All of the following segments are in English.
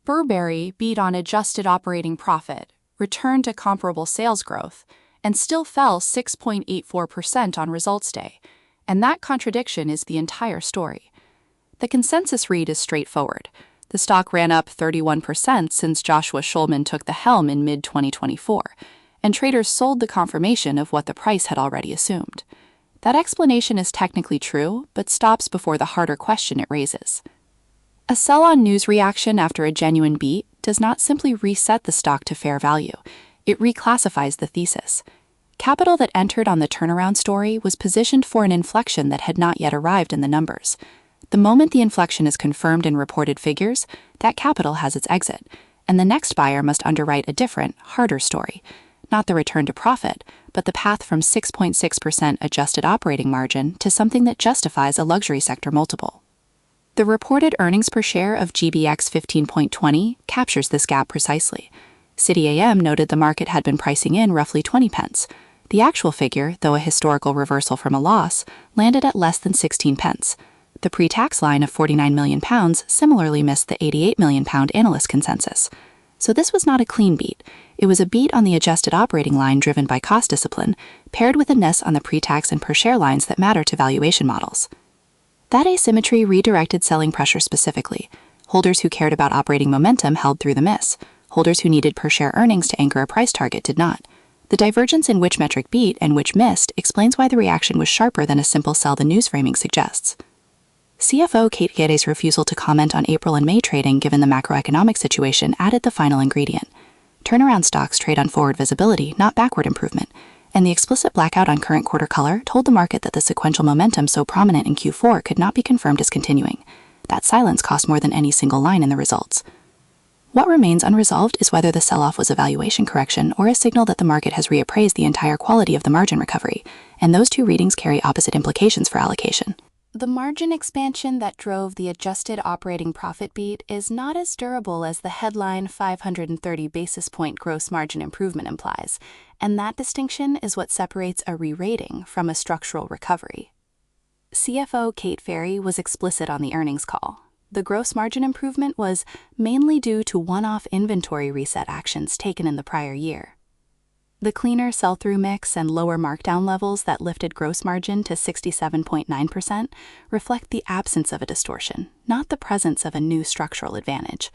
Burberry beat on adjusted operating profit, returned to comparable sales growth, and still fell 6.84% on results day. And that contradiction is the entire story. The consensus read is straightforward. The stock ran up 31% since Joshua Schulman took the helm in mid-2024, and traders sold the confirmation of what the price had already assumed. That explanation is technically true, but stops before the harder question it raises. A sell-on news reaction after a genuine beat does not simply reset the stock to fair value. It reclassifies the thesis. Capital that entered on the turnaround story was positioned for an inflection that had not yet arrived in the numbers. The moment the inflection is confirmed in reported figures, that capital has its exit, and the next buyer must underwrite a different, harder story. Not the return to profit, but the path from 6.6% adjusted operating margin to something that justifies a luxury sector multiple. The reported earnings per share of GBX 15.20 captures this gap precisely. City AM noted the market had been pricing in roughly 20 pence. The actual figure, though a historical reversal from a loss, landed at less than 16 pence. The pre-tax line of £49 million similarly missed the £88 million analyst consensus. So this was not a clean beat. It was a beat on the adjusted operating line driven by cost discipline, paired with a miss on the pre-tax and per-share lines that matter to valuation models. That asymmetry redirected selling pressure specifically. Holders who cared about operating momentum held through the miss. Holders who needed per-share earnings to anchor a price target did not. The divergence in which metric beat and which missed explains why the reaction was sharper than a simple sell the news framing suggests. CFO Kate Geddes' refusal to comment on April and May trading given the macroeconomic situation added the final ingredient. Turnaround stocks trade on forward visibility, not backward improvement, and the explicit blackout on current quarter color told the market that the sequential momentum so prominent in Q4 could not be confirmed as continuing. That silence cost more than any single line in the results. What remains unresolved is whether the sell-off was a valuation correction or a signal that the market has reappraised the entire quality of the margin recovery, and those two readings carry opposite implications for allocation. The margin expansion that drove the adjusted operating profit beat is not as durable as the headline 530 basis point gross margin improvement implies, and that distinction is what separates a re-rating from a structural recovery. CFO Kate Ferry was explicit on the earnings call. The gross margin improvement was mainly due to one-off inventory reset actions taken in the prior year. The cleaner sell-through mix and lower markdown levels that lifted gross margin to 67.9% reflect the absence of a distortion, not the presence of a new structural advantage.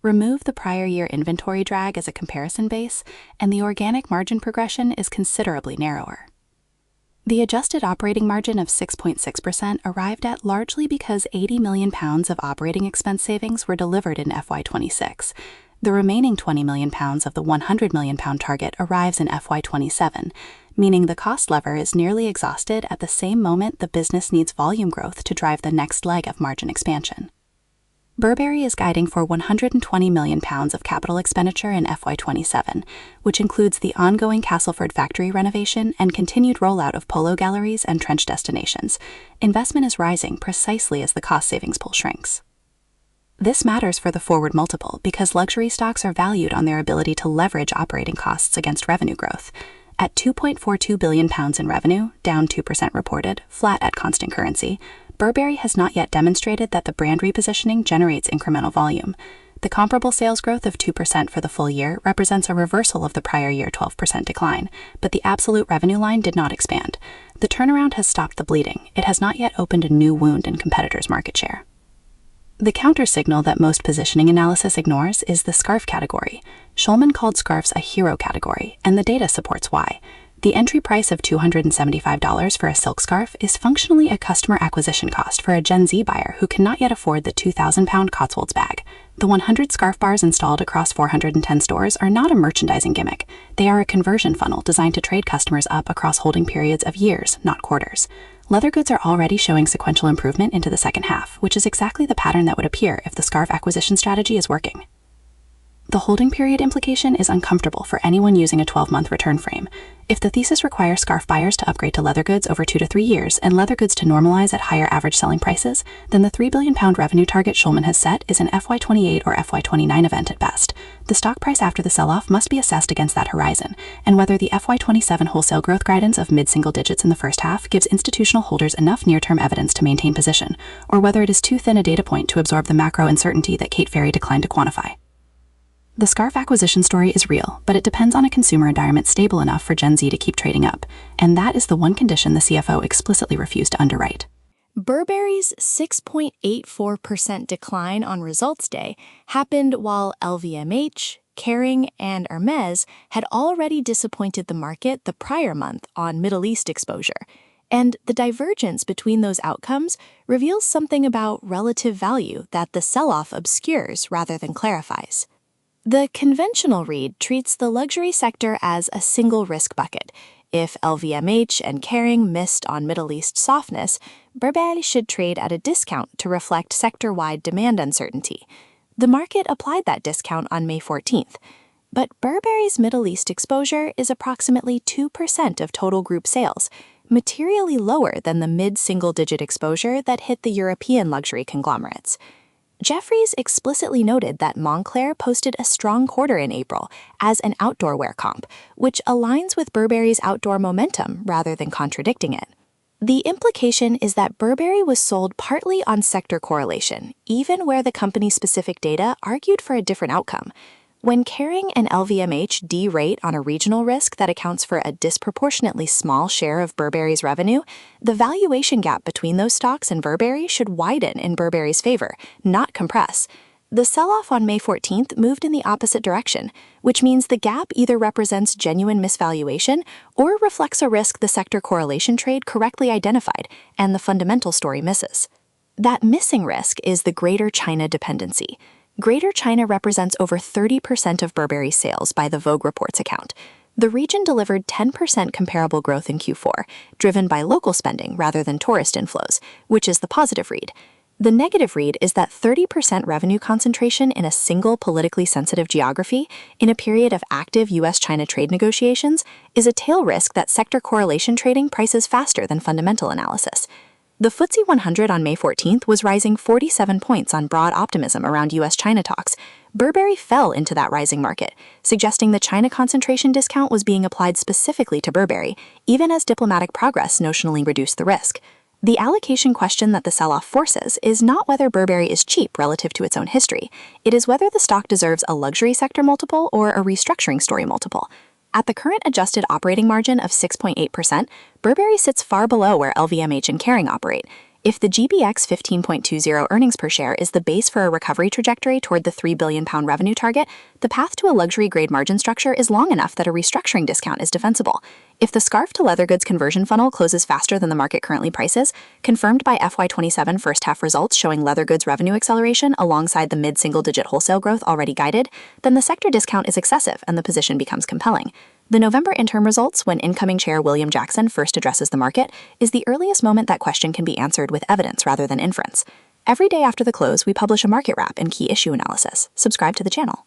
Remove the prior year inventory drag as a comparison base, and the organic margin progression is considerably narrower. The adjusted operating margin of 6.6% arrived at largely because £80 million of operating expense savings were delivered in FY26. The remaining £20 million of the £100 million target arrives in FY27, meaning the cost lever is nearly exhausted at the same moment the business needs volume growth to drive the next leg of margin expansion. Burberry is guiding for £120 million of capital expenditure in FY27, which includes the ongoing Castleford factory renovation and continued rollout of polo galleries and trench destinations. Investment is rising precisely as the cost savings pool shrinks. This matters for the forward multiple because luxury stocks are valued on their ability to leverage operating costs against revenue growth. At £2.42 billion in revenue, down 2% reported, flat at constant currency, Burberry has not yet demonstrated that the brand repositioning generates incremental volume. The comparable sales growth of 2% for the full year represents a reversal of the prior year 12% decline, but the absolute revenue line did not expand. The turnaround has stopped the bleeding. It has not yet opened a new wound in competitors' market share. The counter-signal that most positioning analysis ignores is the scarf category. Schulman called scarves a hero category, and the data supports why. The entry price of $275 for a silk scarf is functionally a customer acquisition cost for a Gen Z buyer who cannot yet afford the £2,000 Cotswolds bag. The 100 scarf bars installed across 410 stores are not a merchandising gimmick. They are a conversion funnel designed to trade customers up across holding periods of years, not quarters. Leather goods are already showing sequential improvement into the second half, which is exactly the pattern that would appear if the scarf acquisition strategy is working. The holding period implication is uncomfortable for anyone using a 12-month return frame. If the thesis requires scarf buyers to upgrade to leather goods over 2 to 3 years and leather goods to normalize at higher average selling prices, then the £3 billion revenue target Schulman has set is an FY28 or FY29 event at best. The stock price after the sell-off must be assessed against that horizon, and whether the FY27 wholesale growth guidance of mid-single digits in the first half gives institutional holders enough near-term evidence to maintain position, or whether it is too thin a data point to absorb the macro uncertainty that Kate Ferry declined to quantify. The scarf acquisition story is real, but it depends on a consumer environment stable enough for Gen Z to keep trading up, and that is the one condition the CFO explicitly refused to underwrite. Burberry's 6.84% decline on results day happened while LVMH, Kering, and Hermes had already disappointed the market the prior month on Middle East exposure, and the divergence between those outcomes reveals something about relative value that the sell-off obscures rather than clarifies. The conventional read treats the luxury sector as a single risk bucket. If LVMH and Kering missed on Middle East softness, Burberry should trade at a discount to reflect sector-wide demand uncertainty. The market applied that discount on May 14th. But Burberry's Middle East exposure is approximately 2% of total group sales, materially lower than the mid-single-digit exposure that hit the European luxury conglomerates. Jeffries explicitly noted that Moncler posted a strong quarter in April as an outdoor wear comp, which aligns with Burberry's outdoor momentum rather than contradicting it. The implication is that Burberry was sold partly on sector correlation, even where the company's specific data argued for a different outcome. When Kering and LVMH derate on a regional risk that accounts for a disproportionately small share of Burberry's revenue, the valuation gap between those stocks and Burberry should widen in Burberry's favor, not compress. The sell-off on May 14th moved in the opposite direction, which means the gap either represents genuine misvaluation or reflects a risk the sector correlation trade correctly identified and the fundamental story misses. That missing risk is the Greater China dependency. Greater China represents over 30% of Burberry's sales by the Vogue Reports account. The region delivered 10% comparable growth in Q4, driven by local spending rather than tourist inflows, which is the positive read. The negative read is that 30% revenue concentration in a single politically sensitive geography in a period of active U.S.-China trade negotiations is a tail risk that sector correlation trading prices faster than fundamental analysis. The FTSE 100 on May 14th was rising 47 points on broad optimism around U.S.-China talks. Burberry fell into that rising market, suggesting the China concentration discount was being applied specifically to Burberry, even as diplomatic progress notionally reduced the risk. The allocation question that the sell-off forces is not whether Burberry is cheap relative to its own history. It is whether the stock deserves a luxury sector multiple or a restructuring story multiple. At the current adjusted operating margin of 6.8%, Burberry sits far below where LVMH and Kering operate. If the GBX 15.20 earnings per share is the base for a recovery trajectory toward the £3 billion revenue target, the path to a luxury-grade margin structure is long enough that a restructuring discount is defensible. If the scarf to leather goods conversion funnel closes faster than the market currently prices, confirmed by FY27 first-half results showing leather goods revenue acceleration alongside the mid-single-digit wholesale growth already guided, then the sector discount is excessive and the position becomes compelling. The November interim results, when incoming chair William Jackson first addresses the market, is the earliest moment that question can be answered with evidence rather than inference. Every day after the close, we publish a market wrap and key issue analysis. Subscribe to the channel.